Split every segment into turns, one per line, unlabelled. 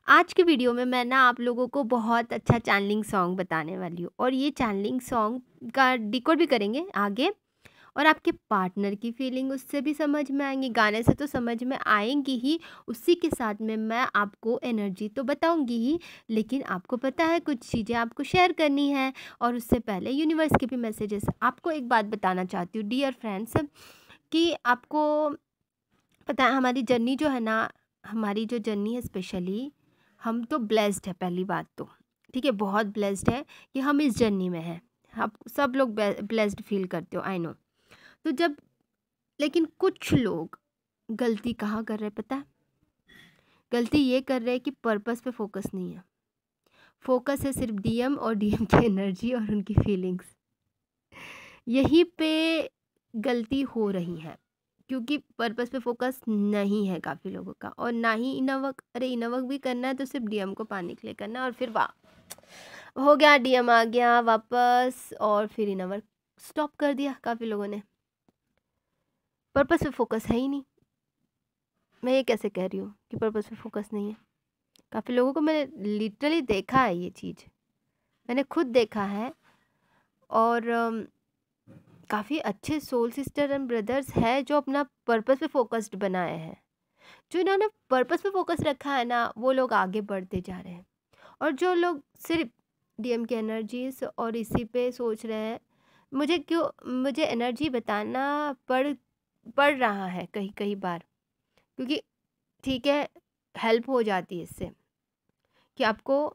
आज की वीडियो में मैं ना आप लोगों को बहुत अच्छा चैनलिंग सॉन्ग बताने वाली हूँ और ये चैनलिंग सॉन्ग का डिकोड भी करेंगे आगे। और आपके पार्टनर की फीलिंग उससे भी समझ में आएंगी, गाने से तो समझ में आएंगी ही। उसी के साथ में मैं आपको एनर्जी तो बताऊंगी ही, लेकिन आपको पता है कुछ चीज़ें आपको शेयर करनी है। और उससे पहले यूनिवर्स के भी मैसेजेस आपको एक बात बताना चाहती हूँ डियर फ्रेंड्स, कि आपको पता है हमारी जर्नी जो है ना, हमारी जो जर्नी है स्पेशली, हम तो ब्लेस्ड है पहली बात तो। ठीक है, बहुत ब्लेस्ड है कि हम इस जर्नी में हैं। आप सब लोग ब्लेस्ड फील करते हो, आई नो। तो जब, लेकिन कुछ लोग गलती कहाँ कर रहे हैं पता है? गलती ये कर रहे हैं कि पर्पस पे फोकस नहीं है। फोकस है सिर्फ डीएम और डीएम की एनर्जी और उनकी फीलिंग्स। यहीं पे गलती हो रही है, क्योंकि पर्पस पे फोकस नहीं है काफ़ी लोगों का। और ना ही इनवर्क, अरे इनवर्क भी करना है तो सिर्फ डीएम को पाने के लिए करना है, और फिर वाह हो गया, डीएम आ गया वापस, और फिर इनवर्क स्टॉप कर दिया काफ़ी लोगों ने। पर्पस पे फोकस है ही नहीं। मैं ये कैसे कह रही हूँ कि पर्पस पे फोकस नहीं है? काफ़ी लोगों को मैंने लिटरली देखा है, ये चीज़ मैंने खुद देखा है। और काफ़ी अच्छे सोल सिस्टर एंड ब्रदर्स हैं जो अपना पर्पस पे फोकस्ड बनाए हैं। जो इन्होंने पर्पस पे फोकस रखा है ना, वो लोग आगे बढ़ते जा रहे हैं। और जो लोग सिर्फ डीएम की एनर्जीज और इसी पे सोच रहे हैं, मुझे एनर्जी बताना पड़ रहा है कहीं कहीं बार, क्योंकि ठीक है, हेल्प हो जाती है इससे कि आपको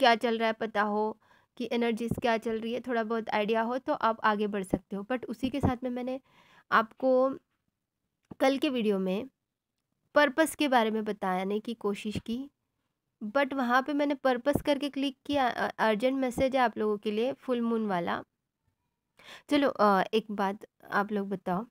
क्या चल रहा है पता हो, कि एनर्जीज क्या चल रही है, थोड़ा बहुत आइडिया हो तो आप आगे बढ़ सकते हो। बट उसी के साथ में मैंने आपको कल के वीडियो में पर्पस के बारे में बताने की कोशिश की, बट वहाँ पे मैंने पर्पस करके क्लिक किया। अर्जेंट मैसेज है आप लोगों के लिए, फुल मून वाला। चलो एक बात आप लोग बताओ,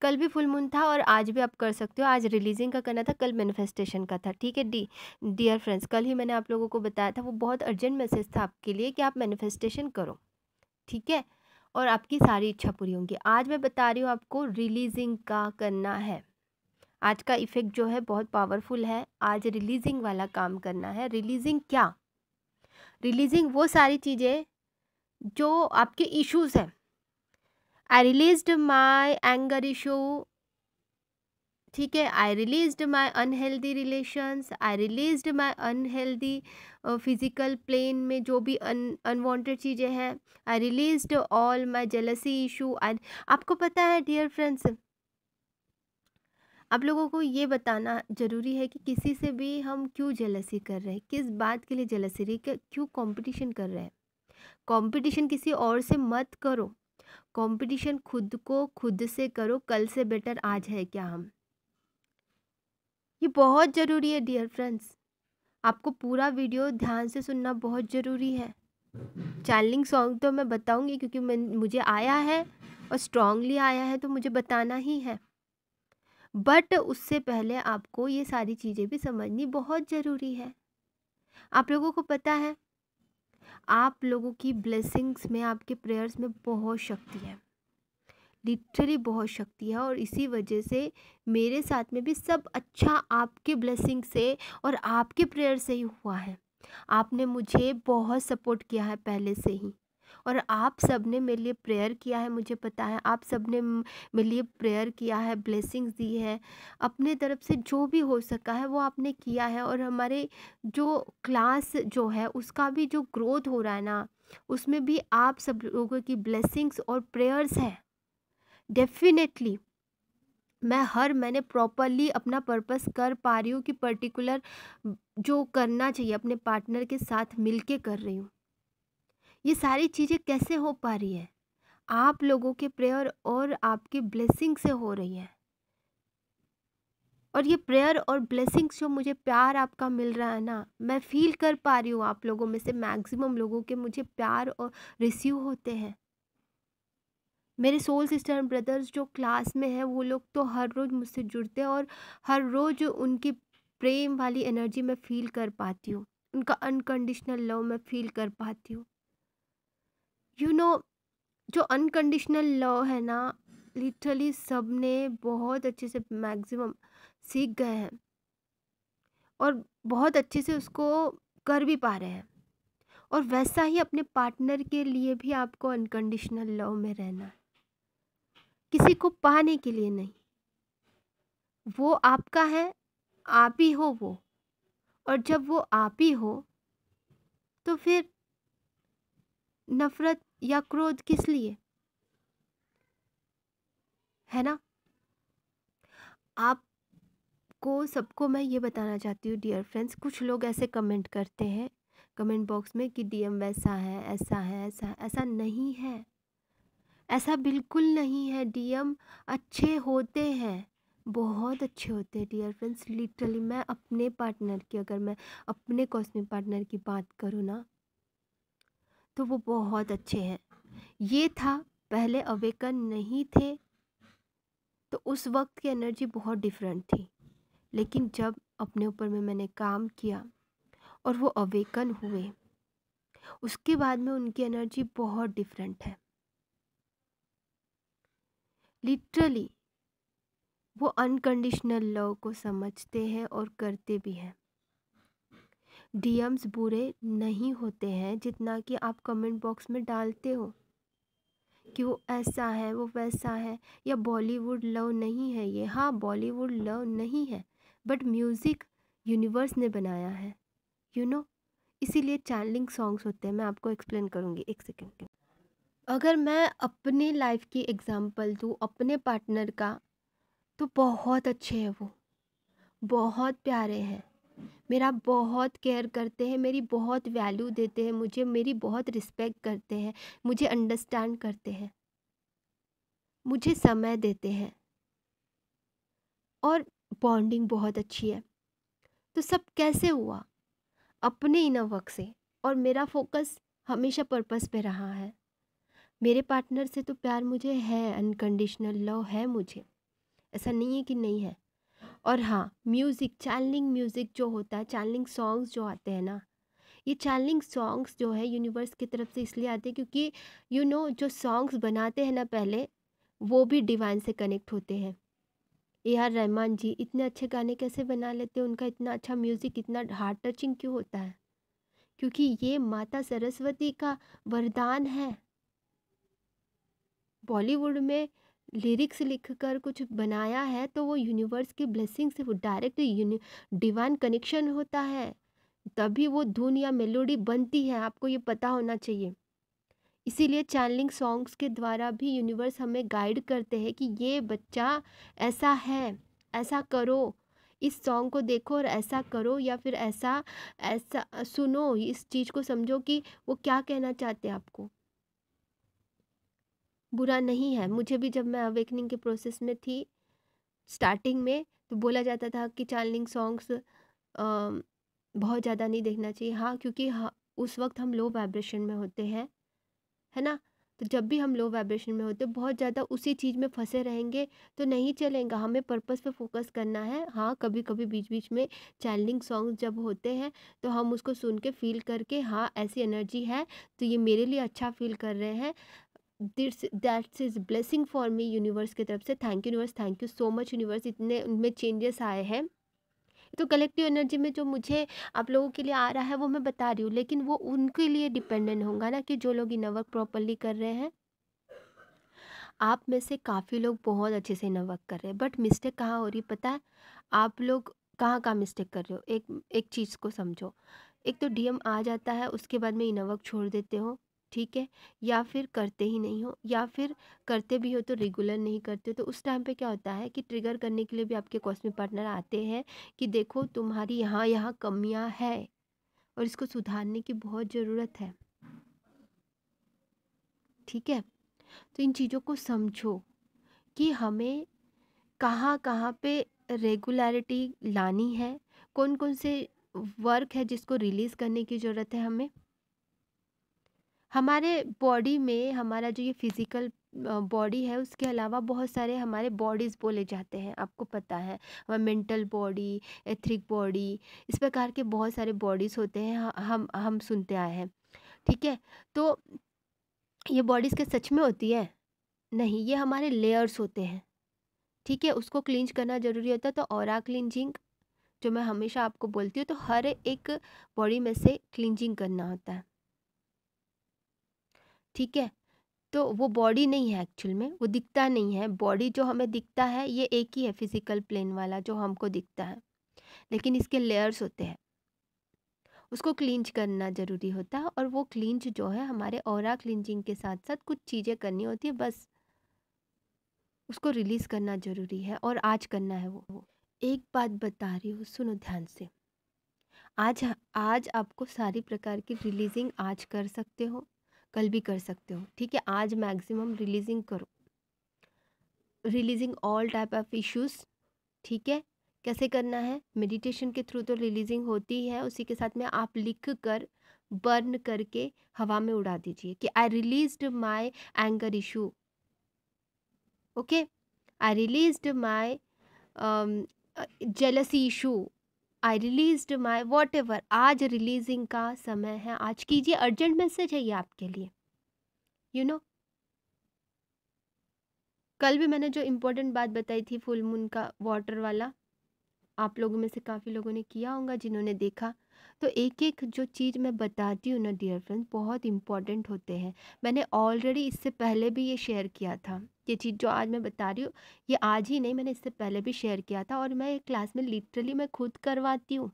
कल भी फुल मून था और आज भी आप कर सकते हो। आज रिलीजिंग का करना था, कल मैनिफेस्टेशन का था। ठीक है डियर फ्रेंड्स, कल ही मैंने आप लोगों को बताया था, वो बहुत अर्जेंट मैसेज था आपके लिए कि आप मैनिफेस्टेशन करो। ठीक है, और आपकी सारी इच्छा पूरी होंगी। आज मैं बता रही हूँ आपको रिलीजिंग का करना है। आज का इफ़ेक्ट जो है बहुत पावरफुल है। आज रिलीजिंग वाला काम करना है। रिलीजिंग क्या? रिलीजिंग वो सारी चीज़ें जो आपके इश्यूज हैं। I released my anger issue. ठीक है, I released my unhealthy relations, I released my unhealthy physical plane में जो भी अनवांटेड चीज़ें हैं। I released all my jealousy issue. आपको पता है डियर फ्रेंड्स, आप लोगों को ये बताना ज़रूरी है कि किसी से भी हम क्यों जेलसी कर रहे हैं, किस बात के लिए जेलसी, क्यों कंपटीशन कर रहे हैं। कंपटीशन किसी और से मत करो, कंपटीशन खुद को खुद से करो। कल से बेटर आज है क्या हम? ये बहुत ज़रूरी है डियर फ्रेंड्स। आपको पूरा वीडियो ध्यान से सुनना बहुत ज़रूरी है। चैनलिंग सॉन्ग तो मैं बताऊंगी क्योंकि मुझे आया है और स्ट्रांगली आया है, तो मुझे बताना ही है। बट उससे पहले आपको ये सारी चीज़ें भी समझनी बहुत ज़रूरी है। आप लोगों को पता है, आप लोगों की ब्लेसिंग्स में, आपके प्रेयर्स में बहुत शक्ति है, लिटरली बहुत शक्ति है। और इसी वजह से मेरे साथ में भी सब अच्छा आपके ब्लेसिंग से और आपके प्रेयर से ही हुआ है। आपने मुझे बहुत सपोर्ट किया है पहले से ही, और आप सब ने मेरे लिए प्रेयर किया है। मुझे पता है आप सब ने मेरे लिए प्रेयर किया है, ब्लेसिंग्स दी है, अपने तरफ से जो भी हो सका है वो आपने किया है। और हमारे जो क्लास जो है उसका भी जो ग्रोथ हो रहा है ना, उसमें भी आप सब लोगों की ब्लेसिंग्स और प्रेयर्स है। डेफिनेटली मैं हर महीने प्रॉपरली अपना पर्पस कर पा रही हूँ, कि पर्टिकुलर जो करना चाहिए अपने पार्टनर के साथ मिलके कर रही हूँ। ये सारी चीज़ें कैसे हो पा रही है? आप लोगों के प्रेयर और आपके ब्लेसिंग से हो रही है। और ये प्रेयर और ब्लेसिंग्स जो मुझे प्यार आपका मिल रहा है ना, मैं फील कर पा रही हूँ आप लोगों में से मैक्सिमम लोगों के मुझे प्यार और रिसीव होते हैं। मेरे सोल सिस्टर एंड ब्रदर्स जो क्लास में हैं वो लोग तो हर रोज़ मुझसे जुड़ते हैं, और हर रोज़ उनकी प्रेम वाली एनर्जी मैं फील कर पाती हूँ, उनका अनकंडीशनल लव मैं फील कर पाती हूँ। यू नो, जो अनकंडीशनल लव है ना, लिटरली सब ने बहुत अच्छे से मैक्सिमम सीख गए हैं। और बहुत अच्छे से उसको कर भी पा रहे हैं। और वैसा ही अपने पार्टनर के लिए भी आपको अनकंडीशनल लव में रहना है, किसी को पाने के लिए नहीं। वो आपका है, आप ही हो वो। और जब वो आप ही हो तो फिर नफरत या क्रोध किस लिए, है ना? आपको सबको मैं ये बताना चाहती हूँ डियर फ्रेंड्स, कुछ लोग ऐसे कमेंट करते हैं कमेंट बॉक्स में कि डीएम वैसा है, ऐसा है, ऐसा है। ऐसा नहीं है, ऐसा बिल्कुल नहीं है। डीएम अच्छे होते हैं, बहुत अच्छे होते हैं डियर फ्रेंड्स। लिटरली मैं अपने पार्टनर की, अगर मैं अपने कॉस्मिक पार्टनर की बात करूँ ना, तो वो बहुत अच्छे हैं। ये था पहले अवेकन नहीं थे तो उस वक्त की एनर्जी बहुत डिफरेंट थी, लेकिन जब अपने ऊपर में मैंने काम किया और वो अवेकन हुए, उसके बाद में उनकी एनर्जी बहुत डिफरेंट है। लिटरली वो अनकंडीशनल लव को समझते हैं और करते भी हैं। डीएम्स बुरे नहीं होते हैं जितना कि आप कमेंट बॉक्स में डालते हो कि वो ऐसा है, वो वैसा है, या बॉलीवुड लव नहीं है ये। हाँ, बॉलीवुड लव नहीं है, बट म्यूज़िक यूनिवर्स ने बनाया है, यू नो। इसीलिए चैनलिंग सॉन्ग्स होते हैं। मैं आपको एक्सप्लेन करूँगी, एक सेकेंड के। अगर मैं अपनी लाइफ की एग्जांपल दूँ अपने पार्टनर का, तो बहुत अच्छे हैं वो, बहुत प्यारे हैं, मेरा बहुत केयर करते हैं, मेरी बहुत वैल्यू देते हैं मुझे, मेरी बहुत रिस्पेक्ट करते हैं, मुझे अंडरस्टैंड करते हैं, मुझे समय देते हैं, और बॉन्डिंग बहुत अच्छी है। तो सब कैसे हुआ? अपने इनर वर्क से। और मेरा फोकस हमेशा पर्पस पे रहा है। मेरे पार्टनर से तो प्यार मुझे है, अनकंडीशनल लव है मुझे, ऐसा नहीं है कि नहीं है। और हाँ, म्यूज़िक, चैनलिंग म्यूज़िक जो होता है, चैनलिंग सॉन्ग्स जो आते हैं ना, ये चैनलिंग सॉन्ग्स जो है यूनिवर्स की तरफ से इसलिए आते हैं क्योंकि जो सॉन्ग्स बनाते हैं ना पहले, वो भी डिवाइन से कनेक्ट होते हैं। ए आर रहमान जी इतने अच्छे गाने कैसे बना लेते हैं, उनका इतना अच्छा म्यूज़िक इतना हार्ट टचिंग क्यों होता है? क्योंकि ये माता सरस्वती का वरदान है। बॉलीवुड में लिरिक्स लिखकर कुछ बनाया है तो वो यूनिवर्स की ब्लेसिंग से, वो डायरेक्ट डिवाइन कनेक्शन होता है, तभी वो धुन या मेलोडी बनती है। आपको ये पता होना चाहिए। इसीलिए चैनलिंग सॉन्ग्स के द्वारा भी यूनिवर्स हमें गाइड करते हैं कि ये बच्चा ऐसा है, ऐसा करो, इस सॉन्ग को देखो और ऐसा करो, या फिर ऐसा ऐसा सुनो, इस चीज़ को समझो कि वो क्या कहना चाहते हैं आपको। बुरा नहीं है। मुझे भी जब मैं अवेकनिंग के प्रोसेस में थी स्टार्टिंग में, तो बोला जाता था कि चैनलिंग सॉन्ग्स बहुत ज़्यादा नहीं देखना चाहिए। हाँ, क्योंकि हाँ, उस वक्त हम लो वाइब्रेशन में होते हैं, है ना? तो जब भी हम लो वाइब्रेशन में होते हैं, बहुत ज़्यादा उसी चीज़ में फंसे रहेंगे तो नहीं चलेगा। हमें पर्पस पे फोकस करना है। हाँ, कभी कभी बीच बीच में चैनलिंग सॉन्ग्स जब होते हैं तो हम उसको सुन के फील करके, हाँ ऐसी एनर्जी है तो ये मेरे लिए अच्छा फील कर रहे हैं, this that's is blessing for me universe की तरफ से। Thank you universe, thank you so much universe, इतने उनमें चेंजेस आए हैं। तो कलेक्टिव एनर्जी में जो मुझे आप लोगों के लिए आ रहा है वो मैं बता रही हूँ, लेकिन वो उनके लिए डिपेंडेंट होगा ना, कि जो लोग इनर वर्क प्रॉपरली कर रहे हैं। आप में से काफ़ी लोग बहुत अच्छे से इनर वर्क कर रहे हैं, बट मिस्टेक कहाँ हो रही पता है? आप लोग कहाँ कहाँ मिस्टेक कर रहे हो, एक एक चीज़ को समझो। एक तो डीएम आ जाता है, उसके बाद में इनर वर्क छोड़ देते हो, ठीक है, या फिर करते ही नहीं हो, या फिर करते भी हो तो रेगुलर नहीं करते हो। तो उस टाइम पे क्या होता है कि ट्रिगर करने के लिए भी आपके कॉस्मिक पार्टनर आते हैं कि देखो तुम्हारी यहाँ यहाँ कमियाँ है और इसको सुधारने की बहुत ज़रूरत है, ठीक है। तो इन चीज़ों को समझो कि हमें कहाँ कहाँ पे रेगुलरिटी लानी है, कौन कौन से वर्क है जिसको रिलीज़ करने की ज़रूरत है हमें। हमारे बॉडी में, हमारा जो ये फिज़िकल बॉडी है, उसके अलावा बहुत सारे हमारे बॉडीज़ बोले जाते हैं, आपको पता है। हमारा मेंटल बॉडी, एथरिक बॉडी, इस प्रकार के बहुत सारे बॉडीज़ होते हैं, हम सुनते आए हैं, ठीक है। तो ये बॉडीज़ क्या सच में होती है? नहीं, ये हमारे लेयर्स होते हैं, ठीक है। उसको क्लींज करना ज़रूरी होता है, तो ऑरा क्लींजिंग जो मैं हमेशा आपको बोलती हूँ, तो हर एक बॉडी में से क्लींजिंग करना होता है, ठीक है? तो वो बॉडी नहीं है एक्चुअल में, वो दिखता नहीं है। बॉडी जो हमें दिखता है ये एक ही है, फिजिकल प्लेन वाला जो हमको दिखता है, लेकिन इसके लेयर्स होते हैं। उसको क्लींज करना ज़रूरी होता है, और वो क्लींज जो है हमारे ऑरा क्लींजिंग के साथ साथ कुछ चीज़ें करनी होती है, बस उसको रिलीज़ करना ज़रूरी है, और आज करना है वो। एक बात बता रही हूँ, सुनो ध्यान से। आज आपको सारी प्रकार की रिलीजिंग आज कर सकते हो, कल भी कर सकते हो, ठीक है? आज मैक्सिमम रिलीजिंग करो, releasing all type of issues, ठीक है? कैसे करना है? मेडिटेशन के थ्रू तो रिलीजिंग होती ही है, उसी के साथ में आप लिख कर, बर्न करके हवा में उड़ा दीजिए कि I released my anger issue, okay? I released my jealousy issue, I released my whatever. आज रिलीजिंग का समय है, आज कीजिए। अर्जेंट मैसेज है ये आपके लिए, यू नो। कल भी मैंने जो इम्पोर्टेंट बात बताई थी फुल मून का वाटर वाला, आप लोगों में से काफ़ी लोगों ने किया होगा जिन्होंने देखा। तो एक एक जो चीज़ मैं बताती हूँ ना डियर फ्रेंड्स, बहुत इम्पॉर्टेंट होते हैं। मैंने ऑलरेडी इससे पहले भी ये शेयर किया था। ये चीज़ जो आज मैं बता रही हूँ, ये आज ही नहीं, मैंने इससे पहले भी शेयर किया था, और मैं क्लास में लिटरली मैं खुद करवाती हूँ,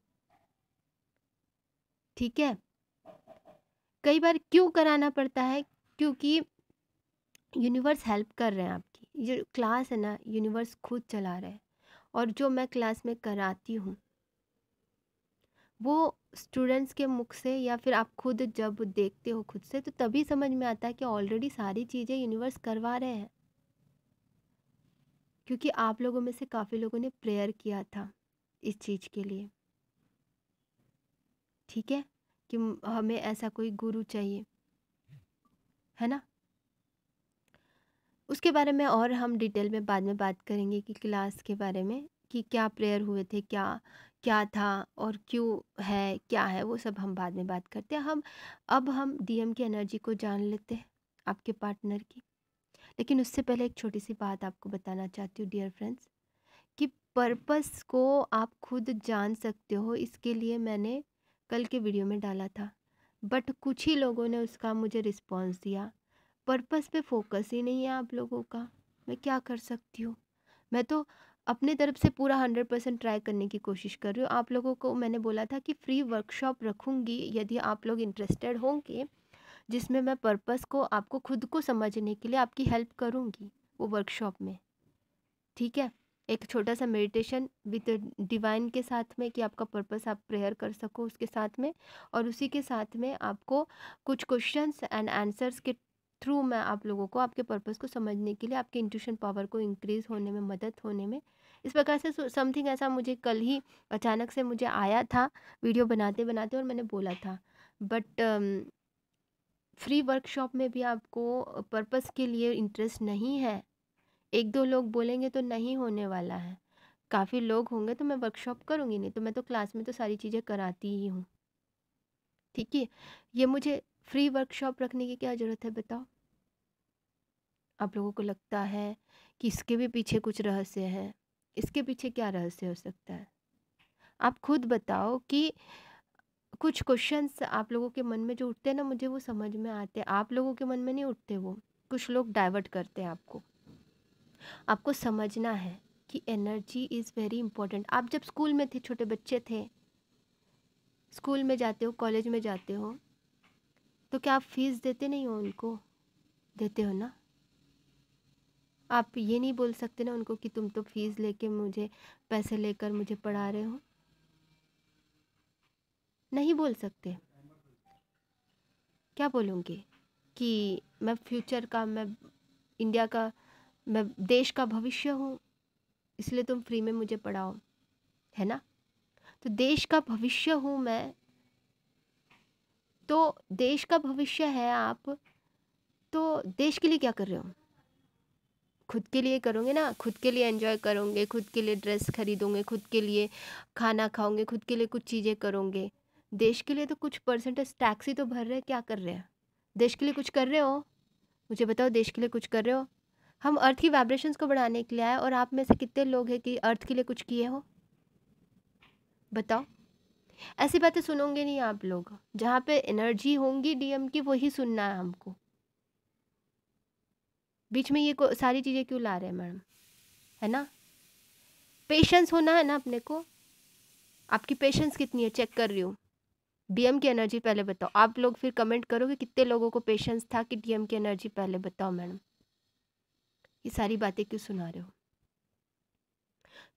ठीक है? कई बार क्यों कराना पड़ता है? क्योंकि यूनिवर्स हेल्प कर रहे हैं आपकी। ये जो क्लास है ना, यूनिवर्स खुद चला रहे हैं, और जो मैं क्लास में कराती हूँ वो स्टूडेंट्स के मुख से, या फिर आप खुद जब देखते हो खुद से, तो तभी समझ में आता है कि ऑलरेडी सारी चीज़ें यूनिवर्स करवा रहे हैं। क्योंकि आप लोगों में से काफ़ी लोगों ने प्रेयर किया था इस चीज़ के लिए, ठीक है? कि हमें ऐसा कोई गुरु चाहिए, है ना? उसके बारे में और हम डिटेल में बाद में बात करेंगे कि क्लास के बारे में, कि क्या प्रेयर हुए थे, क्या क्या था, और क्यों है, क्या है, वो सब हम बाद में बात करते हैं। अब हम डीएम की एनर्जी को जान लेते हैं, आपके पार्टनर की। लेकिन उससे पहले एक छोटी सी बात आपको बताना चाहती हूँ डियर फ्रेंड्स, कि पर्पस को आप खुद जान सकते हो, इसके लिए मैंने कल के वीडियो में डाला था, बट कुछ ही लोगों ने उसका मुझे रिस्पॉन्स दिया। पर्पस पे फोकस ही नहीं है आप लोगों का, मैं क्या कर सकती हूँ? मैं तो अपने तरफ से पूरा 100% ट्राई करने की कोशिश कर रही हूँ। आप लोगों को मैंने बोला था कि फ्री वर्कशॉप रखूँगी यदि आप लोग इंटरेस्टेड होंगे, जिसमें मैं पर्पस को, आपको खुद को समझने के लिए आपकी हेल्प करूँगी वो वर्कशॉप में, ठीक है? एक छोटा सा मेडिटेशन विद डिवाइन के साथ में, कि आपका पर्पस आप प्रेयर कर सको उसके साथ में, और उसी के साथ में आपको कुछ क्वेश्चंस एंड आंसर्स के थ्रू मैं आप लोगों को आपके पर्पस को समझने के लिए, आपके इंट्यूशन पावर को इंक्रीज़ होने में, मदद होने में, इस प्रकार से समथिंग ऐसा मुझे कल ही अचानक से मुझे आया था वीडियो बनाते बनाते, और मैंने बोला था। बट फ्री वर्कशॉप में भी आपको पर्पस के लिए इंटरेस्ट नहीं है, एक दो लोग बोलेंगे तो नहीं होने वाला है, काफ़ी लोग होंगे तो मैं वर्कशॉप करूँगी, नहीं तो मैं तो क्लास में तो सारी चीज़ें कराती ही हूँ, ठीक है? ये मुझे फ्री वर्कशॉप रखने की क्या ज़रूरत है बताओ? आप लोगों को लगता है कि इसके भी पीछे कुछ रहस्य है, इसके पीछे क्या रहस्य हो सकता है? आप खुद बताओ कि कुछ क्वेश्चंस आप लोगों के मन में जो उठते हैं ना, मुझे वो समझ में आते हैं, आप लोगों के मन में नहीं उठते वो, कुछ लोग डाइवर्ट करते हैं आपको। आपको समझना है कि एनर्जी इज़ वेरी इंपॉर्टेंट। आप जब स्कूल में थे, छोटे बच्चे थे, स्कूल में जाते हो, कॉलेज में जाते हो, तो क्या आप फीस देते नहीं हो उनको? देते हो ना? आप ये नहीं बोल सकते ना उनको कि तुम तो फीस लेके मुझे, पैसे लेकर मुझे पढ़ा रहे हो, नहीं बोल सकते। क्या बोलूँगी कि मैं फ्यूचर का, मैं इंडिया का, मैं देश का भविष्य हूँ, इसलिए तुम फ्री में मुझे पढ़ाओ, है ना? तो देश का भविष्य हूँ मैं, तो देश का भविष्य है आप, तो देश के लिए क्या कर रहे हो? खुद के लिए करोगे ना, खुद के लिए एंजॉय करोगे, खुद के लिए ड्रेस खरीदोगे, खुद के लिए खाना खाओगे, खुद के लिए कुछ चीज़ें करोगे। देश के लिए तो कुछ परसेंटेज टैक्स ही तो भर रहे हैं, क्या कर रहे हैं? देश के लिए कुछ कर रहे हो? मुझे बताओ, देश के लिए कुछ कर रहे हो? हम अर्थ की वाइब्रेशंस को बढ़ाने के लिए आए, और आप में से कितने लोग हैं कि अर्थ के लिए कुछ किए हो? बताओ। ऐसी बातें सुनोगे नहीं आप लोग, जहाँ पे एनर्जी होंगी डीएम की वही सुनना है हमको। बीच में ये सारी चीज़ें क्यों ला रहे हैं मैडम, है ना? पेशेंस होना है ना अपने को। आपकी पेशेंस कितनी है चेक कर रही हूँ। डीएम की एनर्जी पहले बताओ। आप लोग फिर कमेंट करोगे कितने लोगों को पेशेंस था कि डीएम की एनर्जी पहले बताओ मैडम। ये सारी बातें क्यों सुना रहे हो?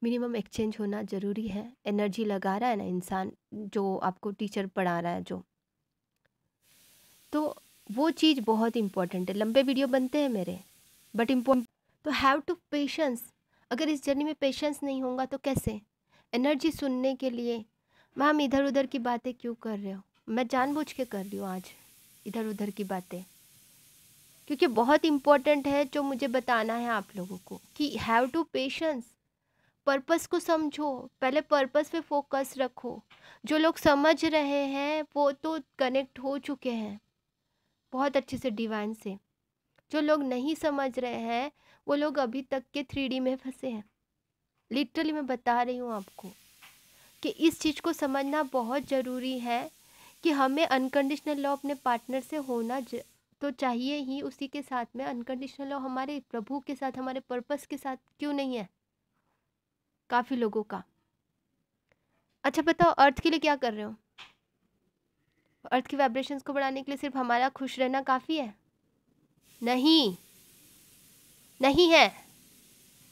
मिनिमम एक्सचेंज होना ज़रूरी है। एनर्जी लगा रहा है ना इंसान, जो आपको टीचर पढ़ा रहा है जो, तो वो चीज़ बहुत इंपॉर्टेंट है। लंबे वीडियो बनते हैं मेरे, बट इम्पोर्टेंट तो हैव टू पेशेंस। अगर इस जर्नी में पेशेंस नहीं होगा तो कैसे? एनर्जी सुनने के लिए मैम इधर उधर की बातें क्यों कर रहे हो? मैं जानबूझ के कर रही हूँ आज इधर उधर की बातें, क्योंकि बहुत इम्पोर्टेंट है जो मुझे बताना है आप लोगों को कि हैव टू पेशेंस। पर्पस को समझो, पहले पर्पस पे फोकस रखो। जो लोग समझ रहे हैं वो तो कनेक्ट हो चुके हैं बहुत अच्छे से डिवाइन से। जो लोग नहीं समझ रहे हैं वो लोग अभी तक के 3D में फंसे हैं। लिटरली मैं बता रही हूँ आपको कि इस चीज़ को समझना बहुत ज़रूरी है कि हमें अनकंडीशनल लव अपने पार्टनर से होना तो चाहिए ही, उसी के साथ में अनकंडीशनल लव हमारे प्रभु के साथ, हमारे पर्पस के साथ क्यों नहीं है काफ़ी लोगों का। अच्छा बताओ, अर्थ के लिए क्या कर रहे हो? अर्थ की वाइब्रेशंस को बढ़ाने के लिए सिर्फ हमारा खुश रहना काफ़ी है? नहीं, नहीं है।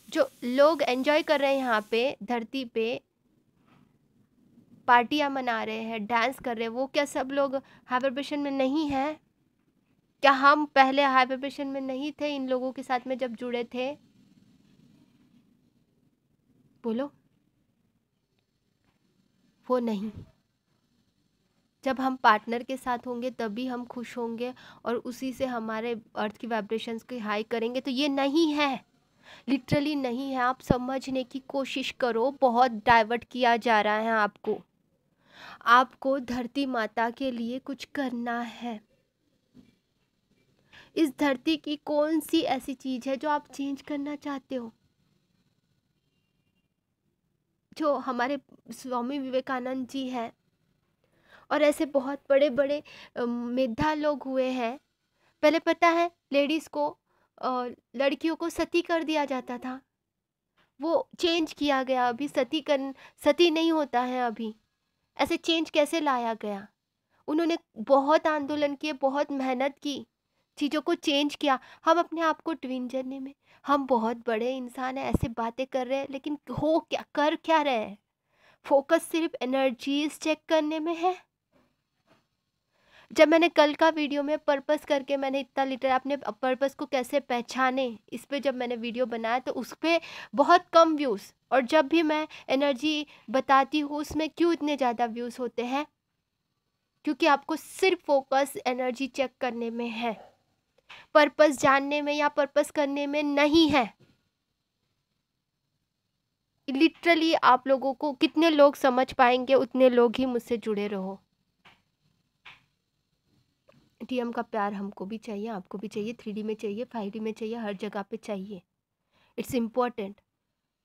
जो लोग एंजॉय कर रहे हैं यहाँ पे धरती पे, पार्टियाँ मना रहे हैं, डांस कर रहे हैं, वो क्या सब लोग हाई वाइब्रेशन में नहीं है? क्या हम पहले हाई वाइब्रेशन में नहीं थे इन लोगों के साथ में जब जुड़े थे? बोलो। वो नहीं। जब हम पार्टनर के साथ होंगे तभी हम खुश होंगे और उसी से हमारे अर्थ की वाइब्रेशंस को हाई करेंगे। तो ये नहीं है, लिटरली नहीं है। आप समझने की कोशिश करो, बहुत डाइवर्ट किया जा रहा है आपको। आपको धरती माता के लिए कुछ करना है। इस धरती की कौन सी ऐसी चीज़ है जो आप चेंज करना चाहते हो? जो हमारे स्वामी विवेकानंद जी हैं और ऐसे बहुत बड़े बड़े मेधा लोग हुए हैं। पहले पता है लेडीज़ को लड़कियों को सती कर दिया जाता था, वो चेंज किया गया। अभी सती नहीं होता है अभी। ऐसे चेंज कैसे लाया गया? उन्होंने बहुत आंदोलन किए, बहुत मेहनत की, चीज़ों को चेंज किया। हम अपने आप को ट्विन जर्नी में, हम बहुत बड़े इंसान हैं, ऐसे बातें कर रहे हैं, लेकिन हो क्या, कर क्या रहे हैं? फोकस सिर्फ एनर्जीज चेक करने में है। जब मैंने कल का वीडियो में पर्पस करके मैंने इतना लिटर अपने पर्पस को कैसे पहचाने, इस पे जब मैंने वीडियो बनाया तो उस पर बहुत कम व्यूज़, और जब भी मैं एनर्जी बताती हूँ उसमें क्यों इतने ज़्यादा व्यूज़ होते हैं? क्योंकि आपको सिर्फ फोकस एनर्जी चेक करने में है, पर्पस जानने में या पर्पस करने में नहीं है। लिटरली आप लोगों को कितने लोग समझ पाएंगे उतने लोग ही मुझसे जुड़े रहो। टीएम का प्यार हमको भी चाहिए, आपको भी चाहिए, 3D में चाहिए, 5D में चाहिए, हर जगह पे चाहिए। It's important,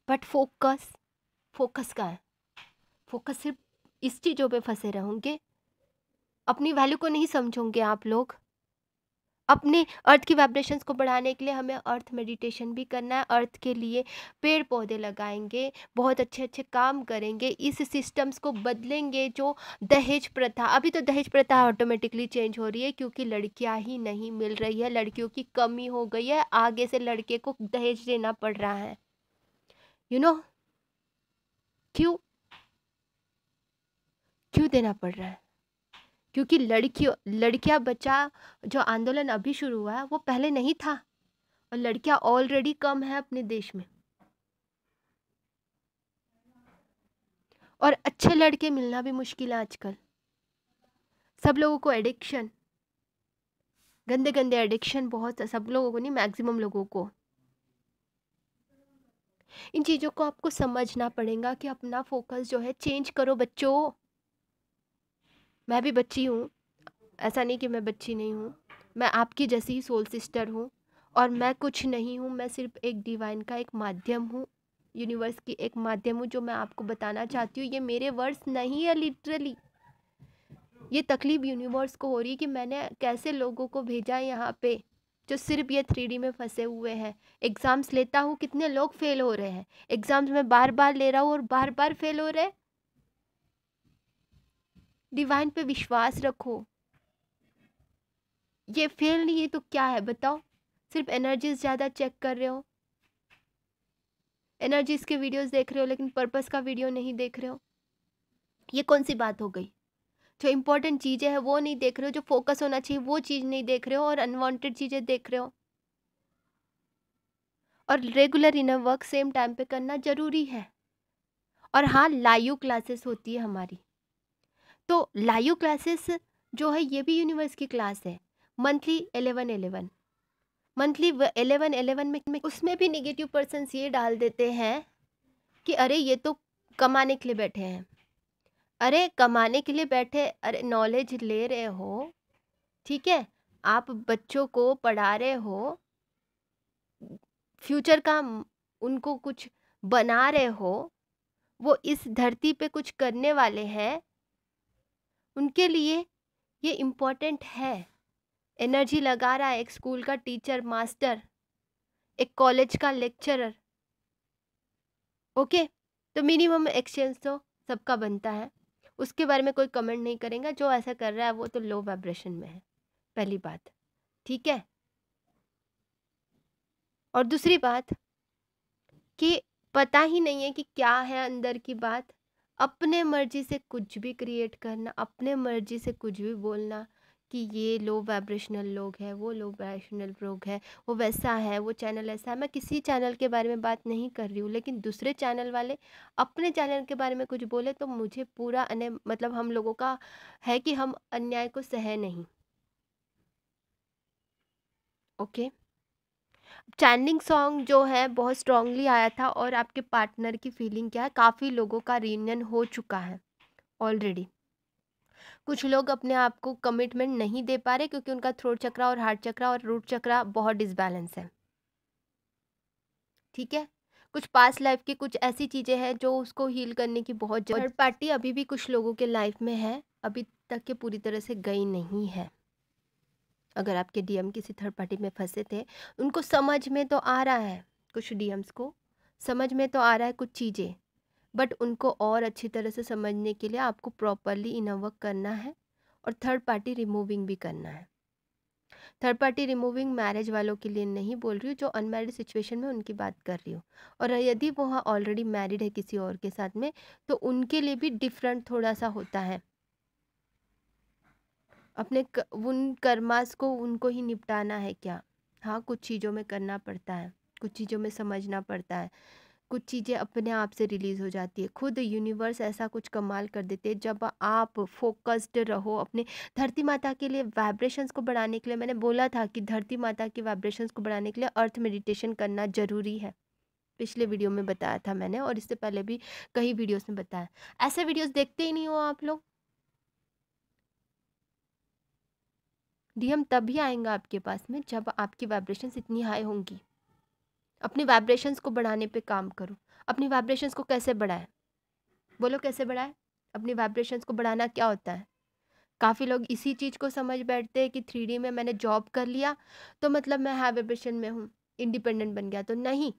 but focus, focus का है। फोकस सिर्फ इस चीज़ों पे फंसे रहोगे, अपनी वैल्यू को नहीं समझोगे आप लोग। अपने अर्थ की वाइब्रेशंस को बढ़ाने के लिए हमें अर्थ मेडिटेशन भी करना है। अर्थ के लिए पेड़ पौधे लगाएंगे, बहुत अच्छे अच्छे काम करेंगे, इस सिस्टम्स को बदलेंगे। जो दहेज प्रथा, अभी तो दहेज प्रथा ऑटोमेटिकली चेंज हो रही है क्योंकि लड़कियां ही नहीं मिल रही है, लड़कियों की कमी हो गई है, आगे से लड़के को दहेज देना पड़ रहा है। यू नो क्यों? क्यों देना पड़ रहा है? क्योंकि लड़कियां बचा जो आंदोलन अभी शुरू हुआ है वो पहले नहीं था, और लड़कियां ऑलरेडी कम है अपने देश में, और अच्छे लड़के मिलना भी मुश्किल है आजकल। सब लोगों को एडिक्शन, गंदे गंदे एडिक्शन बहुत है, सब लोगों को नहीं, मैक्सिमम लोगों को। इन चीज़ों को आपको समझना पड़ेगा कि अपना फोकस जो है चेंज करो बच्चों। मैं भी बच्ची हूँ, ऐसा नहीं कि मैं बच्ची नहीं हूँ, मैं आपकी जैसी ही सोल सिस्टर हूँ, और मैं कुछ नहीं हूँ, मैं सिर्फ एक डिवाइन का एक माध्यम हूँ। यूनिवर्स की एक माध्यम हूँ जो मैं आपको बताना चाहती हूँ। ये मेरे वर्ड्स नहीं है लिटरली, ये तकलीफ यूनिवर्स को हो रही है कि मैंने कैसे लोगों को भेजा है यहाँ पे जो सिर्फ ये 3D में फंसे हुए हैं। एग्ज़ाम्स लेता हूँ, कितने लोग फेल हो रहे हैं। एग्ज़ाम्स में बार बार ले रहा हूँ और बार बार फेल हो रहे हैं। डिवाइन पे विश्वास रखो। ये फेल नहीं है तो क्या है बताओ? सिर्फ एनर्जीज ज़्यादा चेक कर रहे हो, एनर्जीज के वीडियोस देख रहे हो, लेकिन पर्पस का वीडियो नहीं देख रहे हो। ये कौन सी बात हो गई? जो इंपॉर्टेंट चीज़ें हैं वो नहीं देख रहे हो, जो फोकस होना चाहिए वो चीज़ नहीं देख रहे हो, और अनवांटेड चीज़ें देख रहे हो। और regular inner work same time पे करना ज़रूरी है। और हाँ, लाइव क्लासेस होती है हमारी, तो लाइव क्लासेस जो है ये भी यूनिवर्स की क्लास है। मंथली 11-11, मंथली 11-11 में उसमें भी निगेटिव पर्सन्स ये डाल देते हैं कि अरे ये तो कमाने के लिए बैठे हैं। अरे कमाने के लिए बैठे, अरे नॉलेज ले रहे हो, ठीक है, आप बच्चों को पढ़ा रहे हो, फ्यूचर का उनको कुछ बना रहे हो, वो इस धरती पे कुछ करने वाले हैं, उनके लिए ये इम्पोर्टेंट है। एनर्जी लगा रहा है एक स्कूल का टीचर मास्टर, एक कॉलेज का लेक्चरर। ओके, तो मिनिमम एक्सचेंज तो सबका बनता है, उसके बारे में कोई कमेंट नहीं करेगा। जो ऐसा कर रहा है वो तो लो वाइब्रेशन में है, पहली बात, ठीक है। और दूसरी बात कि पता ही नहीं है कि क्या है अंदर की बात। अपने मर्जी से कुछ भी क्रिएट करना, अपने मर्जी से कुछ भी बोलना कि ये लो वाइब्रेशनल लोग हैं, वो लो वाइब्रेशनल लोग हैं, वो वैसा है, वो चैनल ऐसा है। मैं किसी चैनल के बारे में बात नहीं कर रही हूँ, लेकिन दूसरे चैनल वाले अपने चैनल के बारे में कुछ बोले तो मुझे पूरा मतलब हम लोगों का है कि हम अन्याय को सहे नहीं। ओके, चैंडिंग सॉन्ग जो है बहुत स्ट्रांगली आया था, और आपके पार्टनर की फीलिंग क्या है? काफ़ी लोगों का रियूनियन हो चुका है ऑलरेडी। कुछ लोग अपने आप को कमिटमेंट नहीं दे पा रहे क्योंकि उनका थ्रोट चक्रा और हार्ट चक्रा और रूट चक्रा बहुत डिसबैलेंस है, ठीक है। कुछ पास्ट लाइफ की कुछ ऐसी चीज़ें हैं जो उसको हील करने की बहुत थर्ड पार्टी अभी भी कुछ लोगों के लाइफ में है, अभी तक के पूरी तरह से गई नहीं है। अगर आपके डीएम किसी थर्ड पार्टी में फंसे थे, उनको समझ में तो आ रहा है, कुछ डीएम्स को समझ में तो आ रहा है कुछ चीज़ें, बट उनको और अच्छी तरह से समझने के लिए आपको प्रॉपरली इनर वर्क करना है और थर्ड पार्टी रिमूविंग भी करना है। थर्ड पार्टी रिमूविंग मैरिज वालों के लिए नहीं बोल रही हूँ, जो अनमैरिड सिचुएशन में उनकी बात कर रही हूँ। और यदि वो ऑलरेडी मैरिड है किसी और के साथ में, तो उनके लिए भी डिफरेंट थोड़ा सा होता है। अपने उन कर्मास को उनको ही निपटाना है क्या? हाँ, कुछ चीज़ों में करना पड़ता है, कुछ चीज़ों में समझना पड़ता है, कुछ चीज़ें अपने आप से रिलीज़ हो जाती है। खुद यूनिवर्स ऐसा कुछ कमाल कर देते हैं जब आप फोकस्ड रहो अपने धरती माता के लिए वाइब्रेशंस को बढ़ाने के लिए। मैंने बोला था कि धरती माता की वाइब्रेशंस को बढ़ाने के लिए अर्थ मेडिटेशन करना ज़रूरी है। पिछले वीडियो में बताया था मैंने, और इससे पहले भी कई वीडियोस में बताया। ऐसे वीडियोस देखते ही नहीं हो आप लोग। डीएम तभी आएगा आपके पास में जब आपकी वाइब्रेशंस इतनी हाई होंगी। अपनी वाइब्रेशंस को बढ़ाने पे काम करो। अपनी वाइब्रेशंस को कैसे बढ़ाएं? बोलो कैसे बढ़ाएं? अपनी वाइब्रेशंस को बढ़ाना क्या होता है? काफ़ी लोग इसी चीज़ को समझ बैठते हैं कि 3D में मैंने जॉब कर लिया तो मतलब मैं हाई वाइब्रेशन में हूँ, इंडिपेंडेंट बन गया। तो नहीं,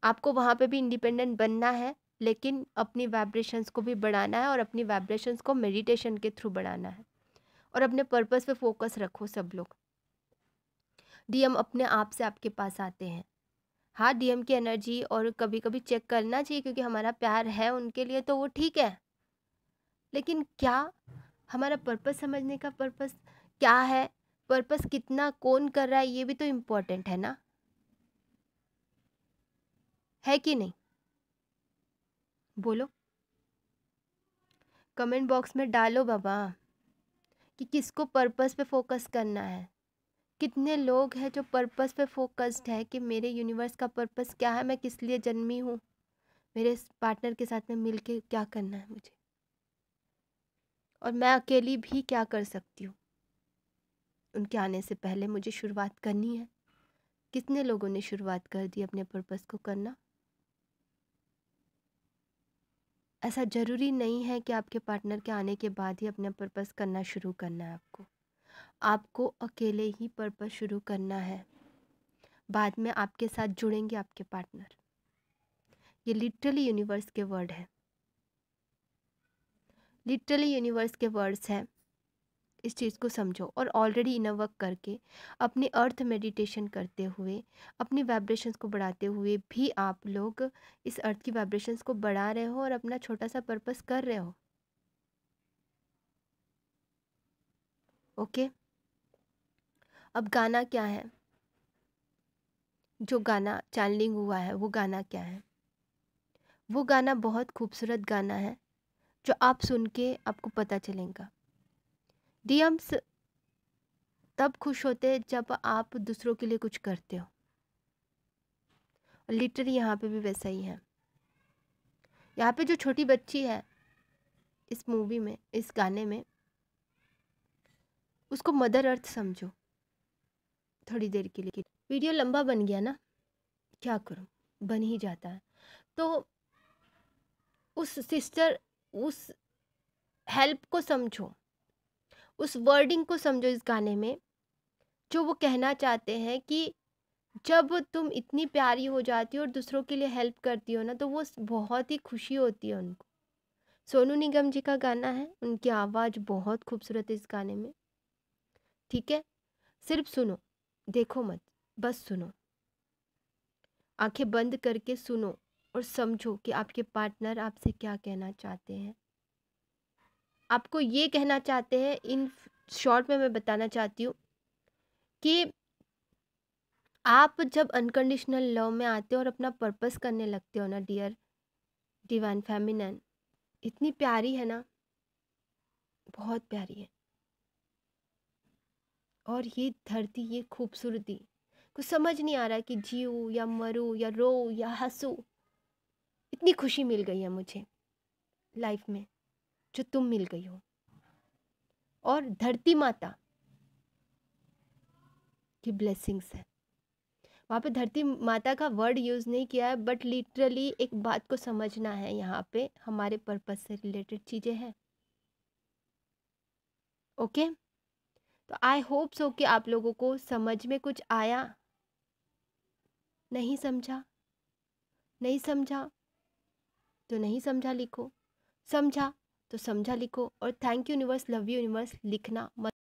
आपको वहाँ पे भी इंडिपेंडेंट बनना है, लेकिन अपनी वाइब्रेशंस को भी बढ़ाना है, और अपनी वाइब्रेशंस को मेडिटेशन के थ्रू बढ़ाना है। और अपने पर्पस पे फोकस रखो सब लोग। डीएम अपने आप से आपके पास आते हैं। हाँ, डीएम की एनर्जी और कभी कभी चेक करना चाहिए क्योंकि हमारा प्यार है उनके लिए, तो वो ठीक है। लेकिन क्या हमारा पर्पस, समझने का पर्पस क्या है, पर्पस कितना कौन कर रहा है, ये भी तो इम्पोर्टेंट है ना, है कि नहीं? बोलो, कमेंट बॉक्स में डालो बाबा कि किसको पर्पस पे फोकस करना है। कितने लोग हैं जो पर्पस पे फोकस्ड है कि मेरे यूनिवर्स का पर्पस क्या है, मैं किस लिए जन्मी हूँ, मेरे पार्टनर के साथ में मिलके क्या करना है मुझे, और मैं अकेली भी क्या कर सकती हूँ। उनके आने से पहले मुझे शुरुआत करनी है। कितने लोगों ने शुरुआत कर दी अपने पर्पस को करना? ऐसा ज़रूरी नहीं है कि आपके पार्टनर के आने के बाद ही अपना पर्पस करना शुरू करना है आपको। आपको अकेले ही पर्पस शुरू करना है। बाद में आपके साथ जुड़ेंगे आपके पार्टनर। ये लिटरली यूनिवर्स के वर्ड है, लिटरली यूनिवर्स के वर्ड्स हैं। इस चीज़ को समझो और ऑलरेडी इनर वर्क करके अपनी अर्थ मेडिटेशन करते हुए अपनी वाइब्रेशंस को बढ़ाते हुए भी आप लोग इस अर्थ की वाइब्रेशंस को बढ़ा रहे हो और अपना छोटा सा पर्पस कर रहे हो। ओके, अब गाना क्या है? जो गाना चैनलिंग हुआ है वो गाना क्या है? वो गाना बहुत खूबसूरत गाना है जो आप सुन के आपको पता चलेगा। डीएम्स तब खुश होते हैं जब आप दूसरों के लिए कुछ करते हो। लिटरली यहाँ पे भी वैसा ही है। यहाँ पे जो छोटी बच्ची है इस मूवी में, इस गाने में, उसको मदर अर्थ समझो थोड़ी देर के लिए। वीडियो लंबा बन गया ना, क्या करूँ, बन ही जाता है। तो उस सिस्टर, उस हेल्प को समझो, उस वर्डिंग को समझो इस गाने में, जो वो कहना चाहते हैं कि जब तुम इतनी प्यारी हो जाती हो और दूसरों के लिए हेल्प करती हो ना, तो वो बहुत ही खुशी होती है उनको। सोनू निगम जी का गाना है, उनकी आवाज़ बहुत खूबसूरत है इस गाने में। ठीक है, सिर्फ सुनो, देखो मत, बस सुनो, आंखें बंद करके सुनो और समझो कि आपके पार्टनर आपसे क्या कहना चाहते हैं। आपको ये कहना चाहते हैं, इन शॉर्ट में मैं बताना चाहती हूँ कि आप जब अनकंडीशनल लव में आते हो और अपना पर्पस करने लगते हो ना डियर डिवाइन फेमिनिन, इतनी प्यारी है ना, बहुत प्यारी है। और ये धरती, ये खूबसूरती, कुछ समझ नहीं आ रहा कि जीऊँ या मरूँ या रो या हंसूँ। इतनी खुशी मिल गई है मुझे लाइफ में जो तुम मिल गई हो। और धरती माता की ब्लेसिंग्स है। वहाँ पे धरती माता का वर्ड यूज़ नहीं किया है, बट लिटरली एक बात को समझना है, यहाँ पे हमारे पर्पस से रिलेटेड चीज़ें हैं। ओके, तो आई होप सो कि आप लोगों को समझ में कुछ आया। नहीं समझा, नहीं समझा तो नहीं समझा लिखो, समझा तो समझा लिखो। और thank you universe, love you universe लिखना मत